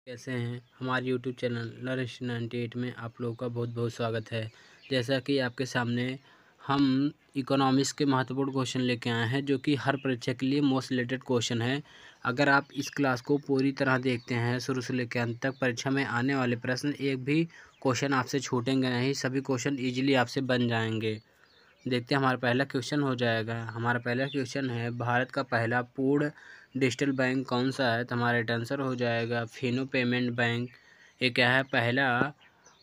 कैसे हैं। हमारे यूट्यूब चैनल लर्न 98 में आप लोगों का बहुत बहुत स्वागत है। जैसा कि आपके सामने हम इकोनॉमिक्स के महत्वपूर्ण क्वेश्चन लेके आए हैं, जो कि हर परीक्षा के लिए मोस्ट रिलेटेड क्वेश्चन है। अगर आप इस क्लास को पूरी तरह देखते हैं शुरू से लेकर अंत तक, परीक्षा में आने वाले प्रश्न एक भी क्वेश्चन आपसे छूटेंगे नहीं, सभी क्वेश्चन ईजिली आपसे बन जाएंगे। देखते हैं हमारा पहला क्वेश्चन हो जाएगा। हमारा पहला क्वेश्चन है, भारत का पहला पूर्ण डिजिटल बैंक कौन सा है। तो हमारा राइट आंसर हो जाएगा फिनो पेमेंट बैंक। ये क्या है, पहला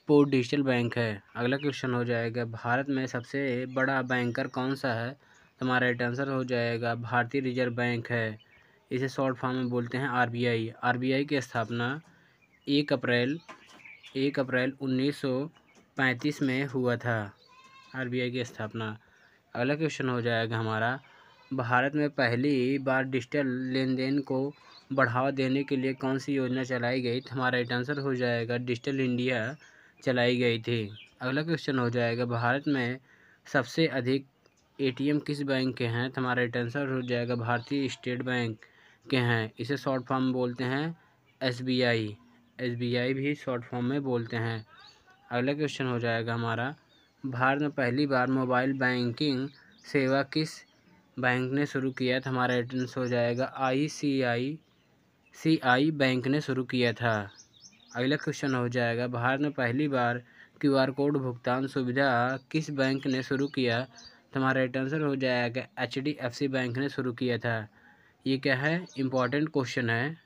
पूर्ण डिजिटल बैंक है। अगला क्वेश्चन हो जाएगा, भारत में सबसे बड़ा बैंकर कौन सा है। तो हमारा राइट आंसर हो जाएगा भारतीय रिजर्व बैंक है। इसे शॉर्ट फॉर्म में बोलते हैं आरबीआई। आरबीआई की स्थापना 1 अप्रैल 1935 में हुआ था। आरबीआई की स्थापना। अगला क्वेश्चन हो जाएगा हमारा, भारत में पहली बार डिजिटल लेन देन को बढ़ावा देने के लिए कौन सी योजना चलाई गई। तो हमारा राइट आंसर हो जाएगा डिजिटल इंडिया चलाई गई थी। अगला क्वेश्चन हो जाएगा, भारत में सबसे अधिक एटीएम किस बैंक के हैं। तो हमारा राइट आंसर हो जाएगा भारतीय स्टेट बैंक के हैं। इसे शॉर्ट फॉर्म में बोलते हैं एसबीआई। एसबीआई भी शॉर्ट फॉर्म में बोलते हैं। अगला क्वेश्चन हो जाएगा हमारा, भारत में पहली बार मोबाइल बैंकिंग सेवा किस बैंक ने शुरू किया था। हमारा एंट्रेंस हो जाएगा आईसीआई बैंक ने शुरू किया था। अगला क्वेश्चन हो जाएगा, भारत में पहली बार क्यूआर कोड भुगतान सुविधा किस बैंक ने शुरू किया। तो हमारा आंसर हो जाएगा एचडीएफसी बैंक ने शुरू किया था। ये क्या है, इम्पॉर्टेंट क्वेश्चन है,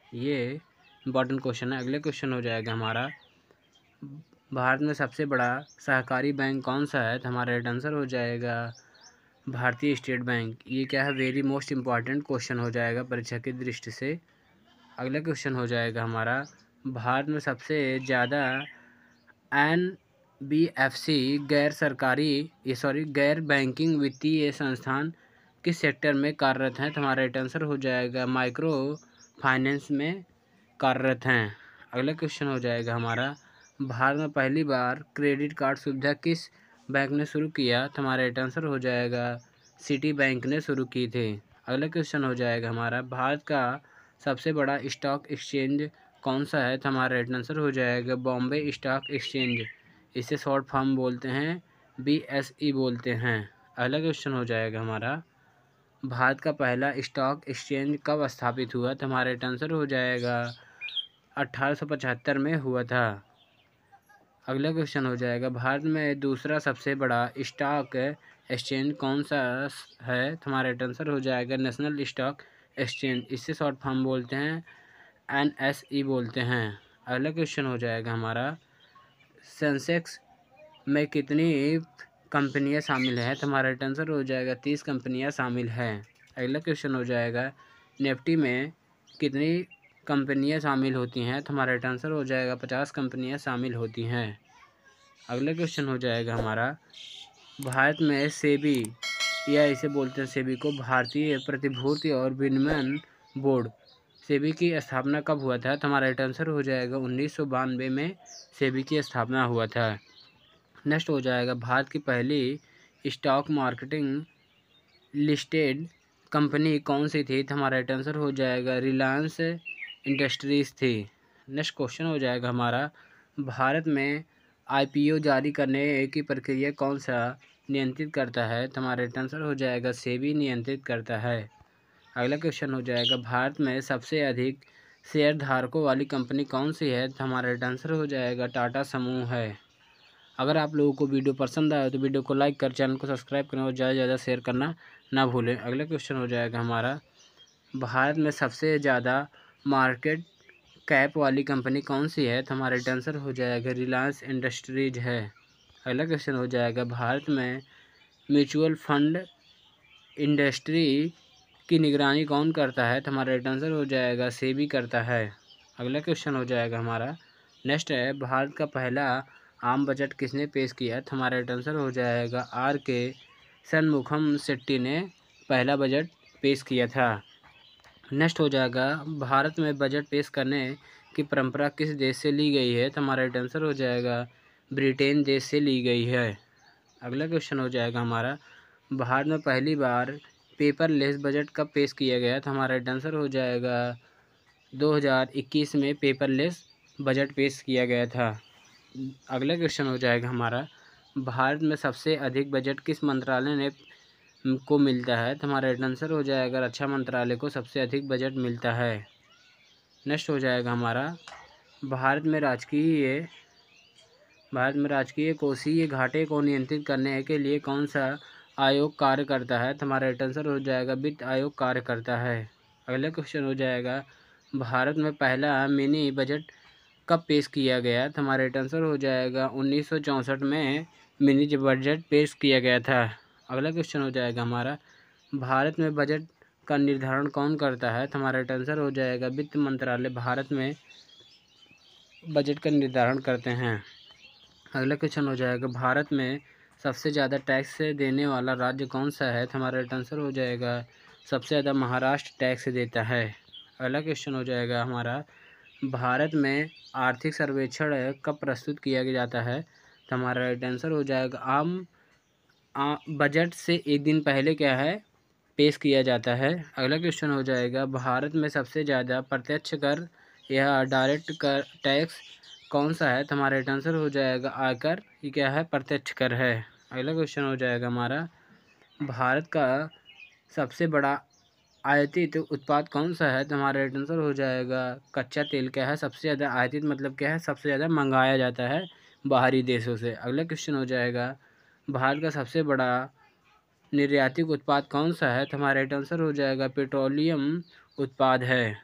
ये इम्पॉर्टेंट क्वेश्चन है। अगला क्वेश्चन हो जाएगा हमारा, भारत में सबसे बड़ा सहकारी बैंक कौन सा है। तो हमारा आंसर हो जाएगा भारतीय स्टेट बैंक। ये क्या है, वेरी मोस्ट इम्पॉर्टेंट क्वेश्चन हो जाएगा परीक्षा की दृष्टि से। अगला क्वेश्चन हो जाएगा हमारा, भारत में सबसे ज़्यादा एनबीएफसी गैर बैंकिंग वित्तीय संस्थान किस सेक्टर में कार्यरत हैं। तो हमारा आंसर हो जाएगा माइक्रो फाइनेंस में कार्यरत हैं। अगला क्वेश्चन हो जाएगा हमारा, भारत में पहली बार क्रेडिट कार्ड सुविधा किस बैंक ने शुरू किया। तो हमारा आंसर हो जाएगा सिटी बैंक ने शुरू की थी। अगला क्वेश्चन हो जाएगा हमारा, भारत का सबसे बड़ा स्टॉक एक्सचेंज कौन सा है। तो हमारा आंसर हो जाएगा बॉम्बे स्टॉक एक्सचेंज। इसे शॉर्ट फॉर्म बोलते हैं बीएसई बोलते हैं। अगला क्वेश्चन हो जाएगा हमारा, भारत का पहला स्टॉक एक्सचेंज कब स्थापित हुआ। तो हमारा आंसर हो जाएगा 1875 में हुआ था। अगला क्वेश्चन हो जाएगा, भारत में दूसरा सबसे बड़ा स्टॉक एक्सचेंज कौन सा है। तो हमारा आंसर हो जाएगा नेशनल स्टॉक एक्सचेंज। इससे शॉर्ट फॉर्म बोलते हैं एनएसई बोलते हैं। अगला क्वेश्चन हो जाएगा हमारा, सेंसेक्स में कितनी कंपनियां शामिल हैं। तो हमारा आंसर हो जाएगा 30 कंपनियां शामिल हैं। अगला क्वेश्चन हो जाएगा, निफ्टी में कितनी कंपनियां शामिल होती हैं। तो हमारा आंसर हो जाएगा 50 कंपनियां शामिल होती हैं। अगला क्वेश्चन हो जाएगा हमारा, भारत में सेबी या इसे बोलते हैं सेबी को भारतीय प्रतिभूति और विनिमय बोर्ड, सेबी की स्थापना कब हुआ था। तो हमारा आंसर हो जाएगा 1992 में सेबी की स्थापना हुआ था। नेक्स्ट हो जाएगा, भारत की पहली स्टॉक मार्केटिंग लिस्टेड कंपनी कौन सी थी। तो हमारा आंसर हो जाएगा रिलायंस इंडस्ट्रीज़ थी। नेक्स्ट क्वेश्चन हो जाएगा हमारा, भारत में आईपीओ जारी करने की प्रक्रिया कौन सा नियंत्रित करता है। तो हमारा आंसर हो जाएगा सेबी नियंत्रित करता है। अगला क्वेश्चन हो जाएगा, भारत में सबसे अधिक शेयर धारकों वाली कंपनी कौन सी है। तो हमारा आंसर हो जाएगा टाटा समूह है। अगर आप लोगों को वीडियो पसंद आए तो वीडियो को लाइक कर, चैनल को सब्सक्राइब करें और ज़्यादा से ज़्यादा शेयर करना ना भूलें। अगला क्वेश्चन हो जाएगा हमारा, भारत में सबसे ज़्यादा मार्केट कैप वाली कंपनी कौन सी है। तो हमारा आंसर हो जाएगा रिलायंस इंडस्ट्रीज है। अगला क्वेश्चन हो जाएगा, भारत में म्यूचुअल फंड इंडस्ट्री की निगरानी कौन करता है। तो हमारा आंसर हो जाएगा सेबी करता है। अगला क्वेश्चन हो जाएगा हमारा, नेक्स्ट है, भारत का पहला आम बजट किसने पेश किया। तो हमारा आंसर हो जाएगा आर के शनमुखम शेट्टी ने पहला बजट पेश किया था। नेक्स्ट हो जाएगा, भारत में बजट पेश करने की परंपरा किस देश से ली गई है। तो हमारा आंसर हो जाएगा ब्रिटेन देश से ली गई है। अगला क्वेश्चन हो जाएगा हमारा, भारत में पहली बार पेपरलेस बजट कब पेश किया गया। तो हमारा आंसर हो जाएगा 2021 में पेपरलेस बजट पेश किया गया था। अगला क्वेश्चन हो जाएगा हमारा, भारत में सबसे अधिक बजट किस मंत्रालय ने को मिलता है? तो हमारा राइट आंसर हो जाएगा रक्षा मंत्रालय को सबसे अधिक बजट मिलता है। नेक्स्ट हो जाएगा हमारा, भारत में राजकीय कोषीय घाटे को नियंत्रित करने के लिए कौन सा आयोग कार्य करता है? तो हमारा राइट आंसर हो जाएगा वित्त आयोग कार्य करता है। अगला क्वेश्चन हो जाएगा, भारत में पहला मिनी बजट कब पेश किया गया? तो हमारा राइट आंसर हो जाएगा 1964 में मिनी बजट पेश किया गया था। अगला क्वेश्चन हो जाएगा हमारा, भारत में बजट का निर्धारण कौन करता है? तो हमारा राइट आंसर हो जाएगा वित्त मंत्रालय भारत में बजट का निर्धारण करते हैं। अगला क्वेश्चन हो जाएगा, भारत में सबसे ज़्यादा टैक्स देने वाला राज्य कौन सा है? तो हमारा राइट आंसर हो जाएगा सबसे ज़्यादा महाराष्ट्र टैक्स देता है। अगला क्वेश्चन हो जाएगा हमारा, भारत में आर्थिक सर्वेक्षण कब प्रस्तुत किया जाता है? तो हमारा राइट आंसर हो जाएगा बजट से एक दिन पहले क्या है पेश किया जाता है। अगला क्वेश्चन हो जाएगा, भारत में सबसे ज़्यादा प्रत्यक्ष कर या डायरेक्ट कर टैक्स कौन सा है? तो हमारा राइट आंसर हो जाएगा आयकर। ये क्या है? प्रत्यक्ष कर है। अगला क्वेश्चन हो जाएगा हमारा, भारत का सबसे बड़ा आयातित उत्पाद कौन सा है? तो हमारा राइट आंसर हो जाएगा कच्चा तेल। क्या है? सबसे ज़्यादा आयातित मतलब क्या है? सबसे ज़्यादा मंगाया जाता है बाहरी देशों से। अगला क्वेश्चन हो जाएगा, भारत का सबसे बड़ा निर्यातित उत्पाद कौन सा है? तो हमारा राइट आंसर हो जाएगा पेट्रोलियम उत्पाद है।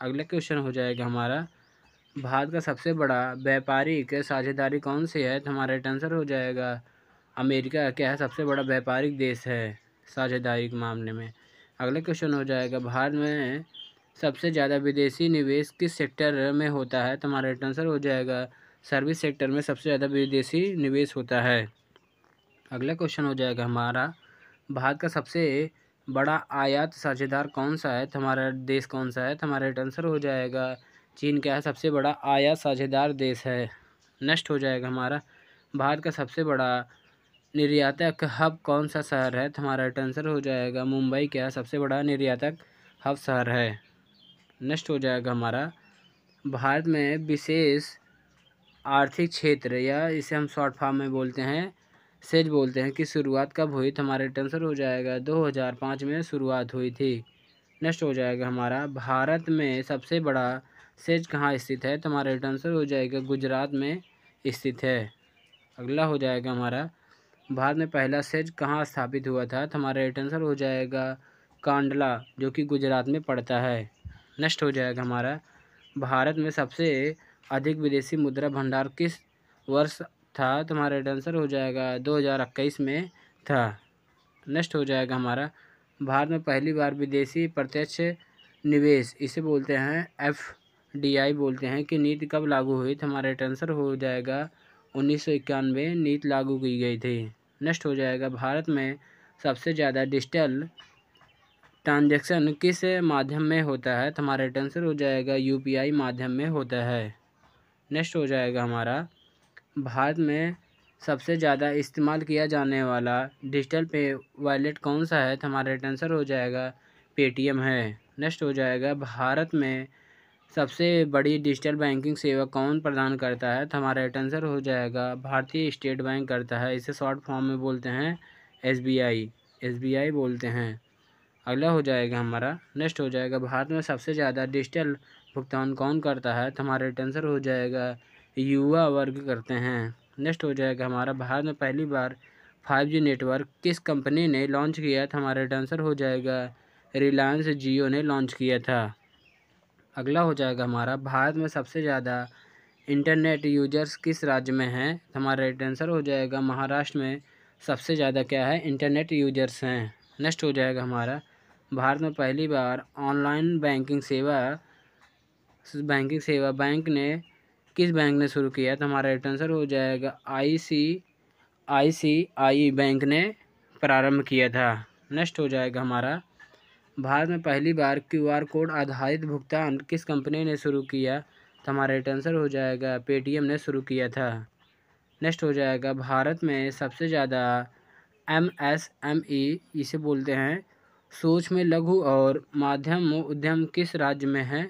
अगला क्वेश्चन हो जाएगा हमारा, भारत का सबसे बड़ा व्यापारिक साझेदारी कौन सी है? तो हमारा राइट आंसर हो जाएगा अमेरिका। क्या है? सबसे बड़ा व्यापारिक देश है साझेदारी के मामले में। अगला क्वेश्चन हो जाएगा, भारत में सबसे ज़्यादा विदेशी निवेश किस सेक्टर में होता है? तो हमारा राइट आंसर हो जाएगा सर्विस सेक्टर में सबसे ज़्यादा विदेशी निवेश होता है। अगला क्वेश्चन हो जाएगा हमारा, भारत का सबसे बड़ा आयात साझेदार कौन सा है? तो हमारा देश कौन सा है? तो हमारा राइट आंसर हो जाएगा चीन। क्या है? सबसे बड़ा आयात साझेदार देश है। नेक्स्ट हो जाएगा हमारा, भारत का सबसे बड़ा निर्यातक हब कौन सा शहर है? तो हमारा राइट आंसर हो जाएगा मुंबई। क्या है? सबसे बड़ा निर्यातक हब शहर है। नेक्स्ट हो जाएगा हमारा, भारत में विशेष आर्थिक क्षेत्र या इसे हम शॉर्ट फॉर्म में बोलते हैं सेज बोलते हैं कि शुरुआत कब हुई? तो हमारा राइट आंसर हो जाएगा 2005 में शुरुआत हुई थी। नेक्स्ट हो जाएगा हमारा, भारत में सबसे बड़ा सेज कहाँ स्थित है? तो हमारा राइट आंसर हो जाएगा गुजरात में स्थित है। अगला हो जाएगा हमारा, भारत में पहला सेज कहाँ स्थापित हुआ था? तो हमारा राइट आंसर हो जाएगा कांडला, जो कि गुजरात में पड़ता है। नेक्स्ट हो जाएगा हमारा, भारत में सबसे अधिक विदेशी मुद्रा भंडार किस वर्ष था? तो हमारा राइट आंसर हो जाएगा 2021 में था। नेक्स्ट हो जाएगा हमारा, भारत में पहली बार विदेशी प्रत्यक्ष निवेश इसे बोलते हैं FDI बोलते हैं कि नीति कब लागू हुई? तो हमारा राइट आंसर हो जाएगा 1991 नीति लागू की गई थी। नेक्स्ट हो जाएगा, भारत में सबसे ज़्यादा डिजिटल ट्रांजैक्शन किस माध्यम में होता है? तो हमारा राइट आंसर हो जाएगा UPI माध्यम में होता है। नेक्स्ट हो जाएगा हमारा, भारत में सबसे ज़्यादा इस्तेमाल किया जाने वाला डिजिटल पे वॉलेट कौन सा है? तो हमारा राइट आंसर हो जाएगा पेटीएम है। नेक्स्ट हो जाएगा, भारत में सबसे बड़ी डिजिटल बैंकिंग सेवा कौन प्रदान करता है? तो हमारा राइट आंसर हो जाएगा भारतीय स्टेट बैंक करता है। इसे शॉर्ट फॉर्म में बोलते हैं SBI बोलते हैं। अगला हो जाएगा हमारा, नेक्स्ट हो जाएगा, भारत में सबसे ज़्यादा डिजिटल भुगतान कौन करता है? तो हमारा राइट आंसर हो जाएगा युवा वर्ग करते हैं। नेक्स्ट हो जाएगा हमारा, भारत में पहली बार 5G नेटवर्क किस कंपनी ने लॉन्च किया था? हमारा राइट आंसर हो जाएगा रिलायंस जियो ने लॉन्च किया था। अगला हो जाएगा हमारा, भारत में सबसे ज़्यादा इंटरनेट यूजर्स किस राज्य में हैं? तो हमारा राइट आंसर हो जाएगा महाराष्ट्र में सबसे ज़्यादा क्या है इंटरनेट यूजर्स हैं। नेक्स्ट हो जाएगा हमारा, भारत में पहली बार ऑनलाइन बैंकिंग सेवा बैंक ने किस बैंक ने शुरू किया? तो हमारा राइट आंसर हो जाएगा ICICI बैंक ने प्रारंभ किया था। नेक्स्ट हो जाएगा हमारा, भारत में पहली बार QR कोड आधारित भुगतान किस कंपनी ने शुरू किया? तो हमारा राइट आंसर हो जाएगा पेटीएम ने शुरू किया था। नेक्स्ट हो जाएगा, भारत में सबसे ज़्यादा MSME इसे बोलते हैं सूक्ष्म लघु और मध्यम उद्यम किस राज्य में है?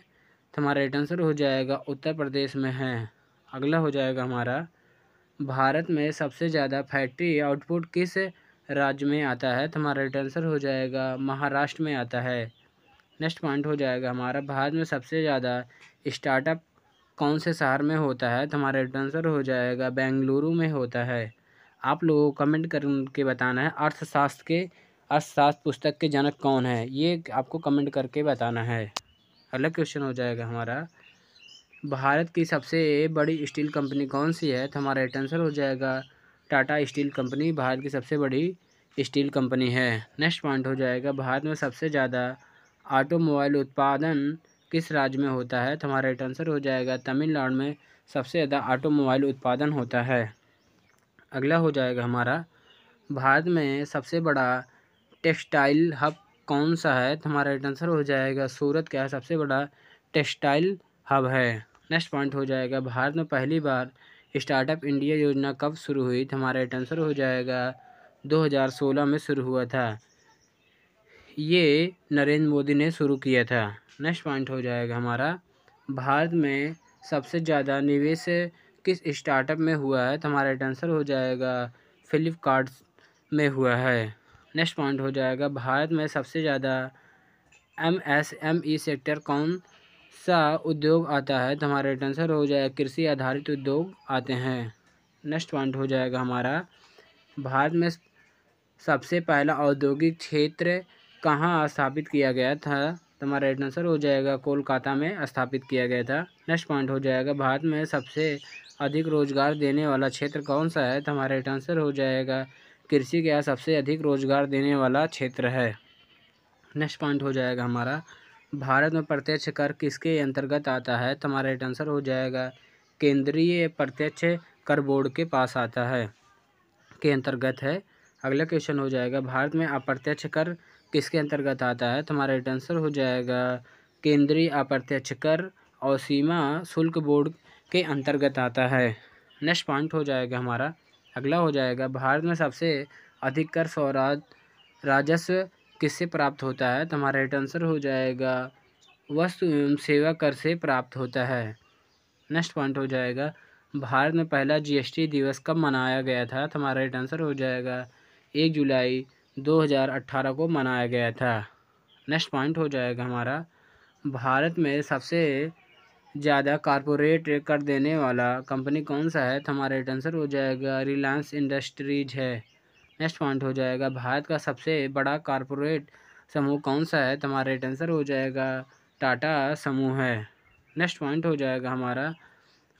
हमारा राइट आंसर हो जाएगा उत्तर प्रदेश में है। अगला हो जाएगा हमारा, भारत में सबसे ज़्यादा फैक्ट्री आउटपुट किस राज्य में आता है? तो हमारा राइट आंसर हो जाएगा महाराष्ट्र में आता है। नेक्स्ट पॉइंट हो जाएगा हमारा, भारत में सबसे ज़्यादा स्टार्टअप कौन से शहर में होता है? तो हमारा राइट आंसर हो जाएगा बेंगलुरु में होता है। आप लोगों को कमेंट करके बताना है अर्थशास्त्र पुस्तक के जनक कौन है, ये आपको कमेंट करके बताना है। अगला क्वेश्चन हो जाएगा हमारा, भारत की सबसे बड़ी स्टील कंपनी कौन सी है? तो हमारा राइट आंसर हो जाएगा टाटा स्टील कंपनी भारत की सबसे बड़ी स्टील कंपनी है। नेक्स्ट पॉइंट हो जाएगा, भारत में सबसे ज़्यादा ऑटोमोबाइल उत्पादन किस राज्य में होता है? तो हमारा राइट आंसर हो जाएगा तमिलनाडु में सबसे ज़्यादा ऑटोमोबाइल उत्पादन होता है। अगला हो जाएगा हमारा, भारत में सबसे बड़ा टेक्सटाइल हब कौन सा है? तो हमारा राइट आंसर हो जाएगा सूरत क्या है सबसे बड़ा टेक्सटाइल हब है। नेक्स्ट पॉइंट हो जाएगा, भारत में पहली बार स्टार्टअप इंडिया योजना कब शुरू हुई? तो हमारा राइट आंसर हो जाएगा 2016 में शुरू हुआ था। ये नरेंद्र मोदी ने शुरू किया था। नेक्स्ट पॉइंट हो जाएगा हमारा, भारत में सबसे ज़्यादा निवेश किस स्टार्टअप में हुआ है? तो हमारा राइट आंसर हो जाएगा फ्लिपकार्ट में हुआ है। नेक्स्ट पॉइंट हो जाएगा, भारत में सबसे ज़्यादा MSME सेक्टर कौन सा उद्योग आता है? तो हमारा राइट आंसर हो जाएगा कृषि आधारित उद्योग आते हैं। नेक्स्ट पॉइंट हो जाएगा हमारा, भारत में सबसे पहला औद्योगिक क्षेत्र कहाँ स्थापित किया गया था? तो हमारा राइट आंसर हो जाएगा कोलकाता में स्थापित किया गया था। नेक्स्ट पॉइंट हो जाएगा, भारत में सबसे अधिक रोजगार देने वाला क्षेत्र कौन सा है? तो हमारा राइट आंसर हो जाएगा कृषि का सबसे अधिक रोजगार देने वाला क्षेत्र है। नेक्स्ट पॉइंट हो जाएगा हमारा, भारत में प्रत्यक्ष कर किसके अंतर्गत आता है? तो हमारा राइट आंसर हो जाएगा केंद्रीय प्रत्यक्ष कर बोर्ड के पास आता है, के अंतर्गत है। अगला क्वेश्चन हो जाएगा, भारत में अप्रत्यक्ष कर किसके अंतर्गत आता है? तो हमारा राइट आंसर हो जाएगा केंद्रीय अप्रत्यक्ष कर और सीमा शुल्क बोर्ड के अंतर्गत आता है। नेक्स्ट पॉइंट हो जाएगा हमारा, अगला हो जाएगा, भारत में सबसे अधिक कर स्वराज राजस्व किससे प्राप्त होता है? तो हमारा राइट आंसर हो जाएगा वस्तु एवं सेवा कर से प्राप्त होता है। नेक्स्ट पॉइंट हो जाएगा, भारत में पहला GST दिवस कब मनाया गया था? तो हमारा राइट आंसर हो जाएगा 1 जुलाई 2018 को मनाया गया था। नेक्स्ट पॉइंट हो जाएगा हमारा, भारत में सबसे ज़्यादा कॉरपोरेट कर देने वाला कंपनी कौन सा है? तो हमारा राइट आंसर हो जाएगा रिलायंस इंडस्ट्रीज है। नेक्स्ट पॉइंट हो जाएगा, भारत का सबसे बड़ा कॉरपोरेट समूह कौन सा है? तो हमारा राइट आंसर हो जाएगा टाटा समूह है। नेक्स्ट पॉइंट हो जाएगा हमारा,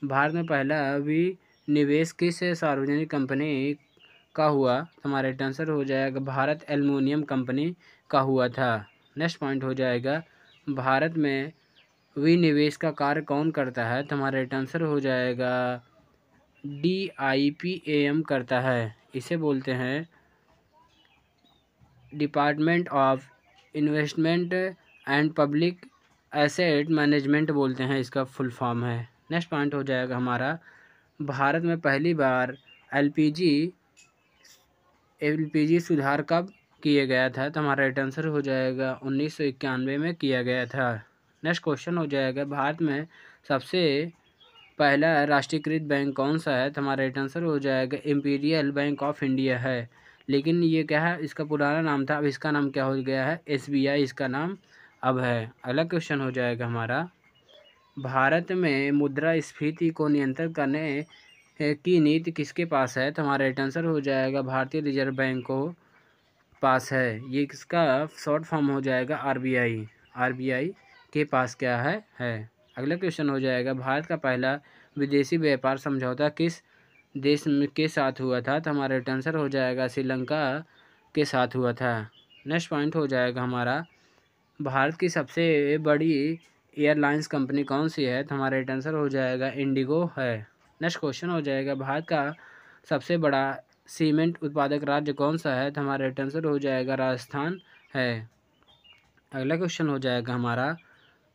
भारत में पहला विनिवेश किस सार्वजनिक कंपनी का हुआ? तो हमारा राइट आंसर हो जाएगा भारत एल्युमिनियम कंपनी का हुआ था। नेक्स्ट पॉइंट हो जाएगा, भारत में विनिवेश का कार्य कौन करता है? तो हमारा राइट आंसर हो जाएगा DIPAM करता है। इसे बोलते हैं department of investment and public asset management बोलते हैं, इसका फुल फॉर्म है। नेक्स्ट पॉइंट हो जाएगा हमारा, भारत में पहली बार LPG सुधार कब किया गया था? तो हमारा राइट आंसर हो जाएगा 1991 में किया गया था। नेक्स्ट क्वेश्चन हो जाएगा, भारत में सबसे पहला राष्ट्रीयकृत बैंक कौन सा है? तो हमारा राइट आंसर हो जाएगा इंपीरियल बैंक ऑफ इंडिया है। लेकिन ये क्या है, इसका पुराना नाम था, अब इसका नाम क्या हो गया है? SBI इसका नाम अब है। अगला क्वेश्चन हो जाएगा हमारा, भारत में मुद्रास्फीति को नियंत्रित करने की नीति किसके पास है? तो हमारा राइट आंसर हो जाएगा भारतीय रिजर्व बैंक को पास है। ये किसका शॉर्ट फॉर्म हो जाएगा RBI के पास क्या है। अगला क्वेश्चन हो जाएगा, भारत का पहला विदेशी व्यापार समझौता किस देश के साथ हुआ था? तो हमारा राइट आंसर हो जाएगा श्रीलंका के साथ हुआ था। नेक्स्ट पॉइंट हो जाएगा हमारा, भारत की सबसे बड़ी एयरलाइंस कंपनी कौन सी है? तो हमारा राइट आंसर हो जाएगा इंडिगो है। नेक्स्ट क्वेश्चन हो जाएगा, भारत का सबसे बड़ा सीमेंट उत्पादक राज्य कौन सा है? तो हमारा राइट आंसर हो जाएगा राजस्थान है। अगला क्वेश्चन हो जाएगा हमारा,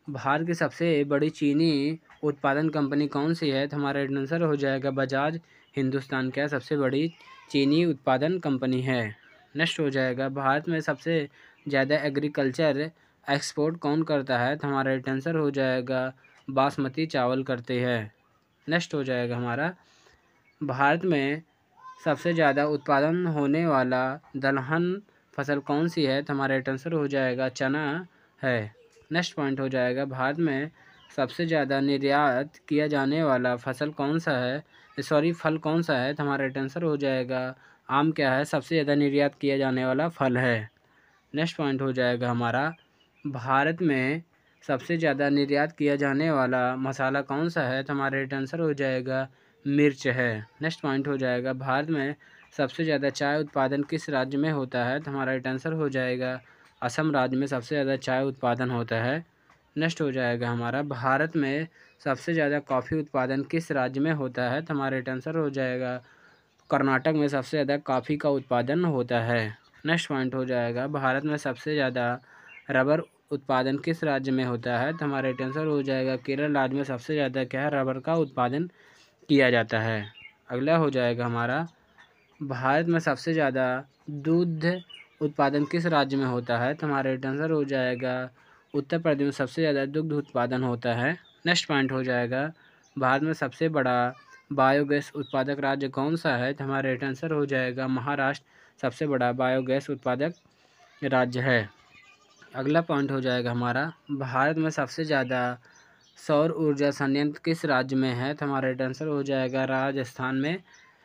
भारत की सबसे बड़ी चीनी उत्पादन कंपनी कौन सी है? तो हमारा राइट आंसर हो जाएगा बजाज हिंदुस्तान क्या सबसे बड़ी चीनी उत्पादन कंपनी है। नेक्स्ट हो जाएगा, भारत में सबसे ज़्यादा एग्रीकल्चर एक्सपोर्ट कौन करता है? तो हमारा राइट आंसर हो जाएगा बासमती चावल करते हैं। नेक्स्ट हो जाएगा हमारा, भारत में सबसे ज़्यादा उत्पादन होने वाला दलहन फसल कौन सी है? तो हमारा राइट आंसर हो जाएगा चना है। नेक्स्ट पॉइंट हो जाएगा, भारत में सबसे ज़्यादा निर्यात किया जाने वाला फसल कौन सा है? फल कौन सा है? तो हमारा राइट आंसर हो जाएगा आम क्या है? सबसे ज़्यादा निर्यात किया जाने वाला फल है। नेक्स्ट पॉइंट हो जाएगा हमारा, भारत में सबसे ज़्यादा निर्यात किया जाने वाला मसाला कौन सा है? तो हमारा राइट आंसर हो जाएगा मिर्च है। नेक्स्ट पॉइंट हो जाएगा, भारत में सबसे ज़्यादा चाय उत्पादन किस राज्य में होता है? तो हमारा राइट आंसर हो जाएगा असम राज्य में सबसे ज़्यादा चाय उत्पादन होता है। नेक्स्ट हो जाएगा हमारा, भारत में सबसे ज़्यादा कॉफ़ी उत्पादन किस राज्य में होता है? तो हमारा राइट आंसर हो जाएगा कर्नाटक में सबसे ज़्यादा कॉफ़ी का उत्पादन होता है। नेक्स्ट पॉइंट हो जाएगा, भारत में सबसे ज़्यादा रबर उत्पादन किस राज्य में होता है? तो हमारा राइट आंसर हो जाएगा केरल राज्य में सबसे ज़्यादा क्या है? रबर का उत्पादन किया जाता है। अगला हो जाएगा हमारा, भारत में सबसे ज़्यादा दूध उत्पादन किस राज्य में होता है? तो हमारा राइट आंसर हो जाएगा उत्तर प्रदेश में सबसे ज़्यादा दुग्ध उत्पादन होता है। नेक्स्ट पॉइंट हो जाएगा, भारत में सबसे बड़ा बायोगैस उत्पादक राज्य कौन सा है? तो हमारा राइट आंसर हो जाएगा महाराष्ट्र सबसे बड़ा बायोगैस उत्पादक राज्य है। अगला पॉइंट हो जाएगा हमारा, भारत में सबसे ज़्यादा सौर ऊर्जा संयंत्र किस राज्य में है? तो हमारा राइट आंसर हो जाएगा राजस्थान में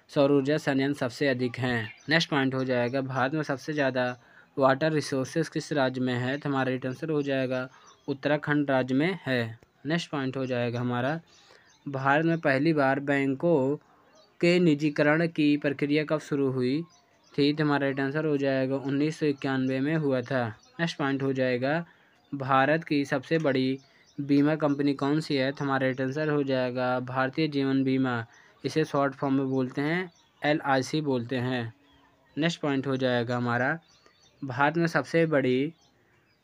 सौर ऊर्जा संयंत्र सबसे अधिक हैं। नेक्स्ट पॉइंट हो जाएगा, भारत में सबसे ज़्यादा वाटर रिसोर्सेज किस राज्य में है? तो हमारा राइट आंसर हो जाएगा उत्तराखंड राज्य में है। नेक्स्ट पॉइंट हो जाएगा हमारा, भारत में पहली बार बैंकों के निजीकरण की प्रक्रिया कब शुरू हुई थी? तो हमारा राइट आंसर हो जाएगा 1991 में हुआ था। नेक्स्ट पॉइंट हो जाएगा, भारत की सबसे बड़ी बीमा कंपनी कौन सी है? तो हमारा राइट आंसर हो जाएगा भारतीय जीवन बीमा, इसे शॉर्ट फॉर्म में बोलते हैं LIC बोलते हैं। नेक्स्ट पॉइंट हो जाएगा हमारा, भारत में सबसे बड़ी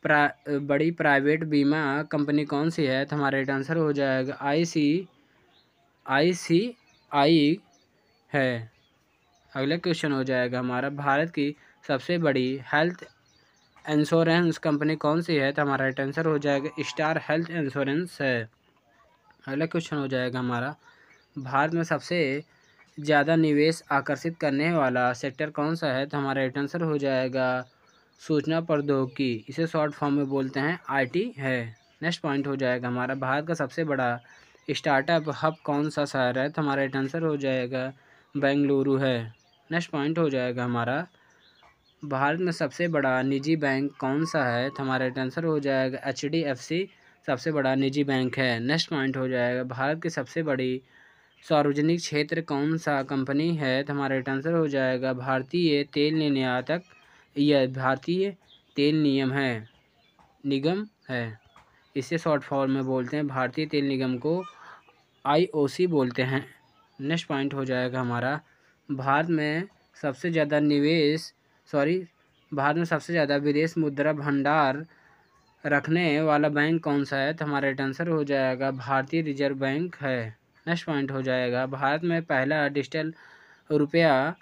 प्राइवेट बीमा कंपनी कौन सी है? तो हमारा राइट आंसर हो जाएगा ICICI है। अगला क्वेश्चन हो जाएगा हमारा, भारत की सबसे बड़ी हेल्थ इंश्योरेंस कंपनी कौन सी है? तो हमारा राइट आंसर हो जाएगा स्टार हेल्थ इंश्योरेंस है। अगला क्वेश्चन हो जाएगा हमारा, भारत में सबसे ज़्यादा निवेश आकर्षित करने वाला सेक्टर कौन सा है? तो हमारा राइट आंसर हो जाएगा सूचना प्रौद्योगिकी, इसे शॉर्ट फॉर्म में बोलते हैं IT है। नेक्स्ट पॉइंट हो जाएगा हमारा, भारत का सबसे बड़ा स्टार्टअप हब कौन सा शहर है? तो हमारा राइट आंसर हो जाएगा बेंगलुरु है। नेक्स्ट पॉइंट हो जाएगा हमारा, भारत में सबसे बड़ा निजी बैंक कौन सा है? तो हमारा राइट आंसर हो जाएगा HDFC सबसे बड़ा निजी बैंक है। नेक्स्ट पॉइंट हो जाएगा, भारत की सबसे बड़ी सार्वजनिक क्षेत्र कौन सा कंपनी है? तो हमारा राइट आंसर हो जाएगा भारतीय तेल निर्यातक, यह भारतीय तेल निगम है, इसे शॉर्ट फॉर्म में बोलते हैं भारतीय तेल निगम को IOC बोलते हैं। नेक्स्ट पॉइंट हो जाएगा हमारा, भारत में सबसे ज़्यादा विदेश मुद्रा भंडार रखने वाला बैंक कौन सा है? तो हमारा राइट आंसर हो जाएगा भारतीय रिजर्व बैंक है। नेक्स्ट पॉइंट हो जाएगा, भारत में पहला डिजिटल रुपया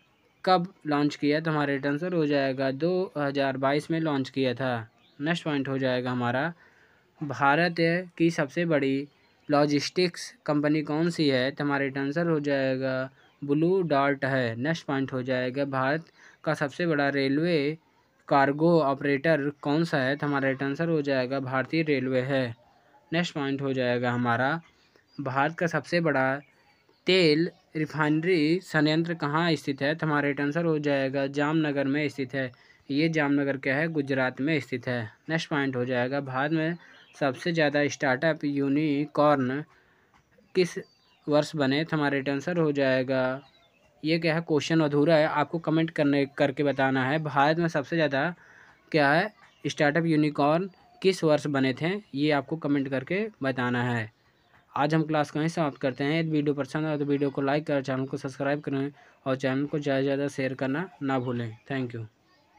कब लॉन्च किया? तो हमारा राइट आंसर हो जाएगा 2022 में लॉन्च किया था। नेक्स्ट पॉइंट हो जाएगा हमारा, भारत की सबसे बड़ी लॉजिस्टिक्स कंपनी कौन सी है? तो हमारा राइट आंसर हो जाएगा ब्लू डार्ट है। नेक्स्ट पॉइंट हो जाएगा, भारत का सबसे बड़ा रेलवे कार्गो ऑपरेटर कौन सा है? तो हमारा राइट आंसर हो जाएगा भारतीय रेलवे है। नेक्स्ट पॉइंट हो जाएगा हमारा, भारत का सबसे बड़ा तेल रिफाइनरी संयंत्र कहाँ स्थित है? तो हमारा राइट आंसर हो जाएगा जामनगर में स्थित है। ये जामनगर क्या है? गुजरात में स्थित है। नेक्स्ट पॉइंट हो जाएगा, भारत में सबसे ज़्यादा स्टार्टअप यूनिकॉर्न किस वर्ष बने? तो हमारा राइट आंसर हो जाएगा, ये क्या है? क्वेश्चन अधूरा है, आपको कमेंट करके बताना है। भारत में सबसे ज़्यादा क्या है स्टार्टअप यूनिकॉर्न किस वर्ष बने थे, ये आपको कमेंट करके बताना है। आज हम क्लास को यहीं समाप्त करते हैं। यदि वीडियो पसंद आए तो वीडियो को लाइक करें, चैनल को सब्सक्राइब करें और चैनल को ज़्यादा से ज़्यादा शेयर करना ना भूलें। Thank you.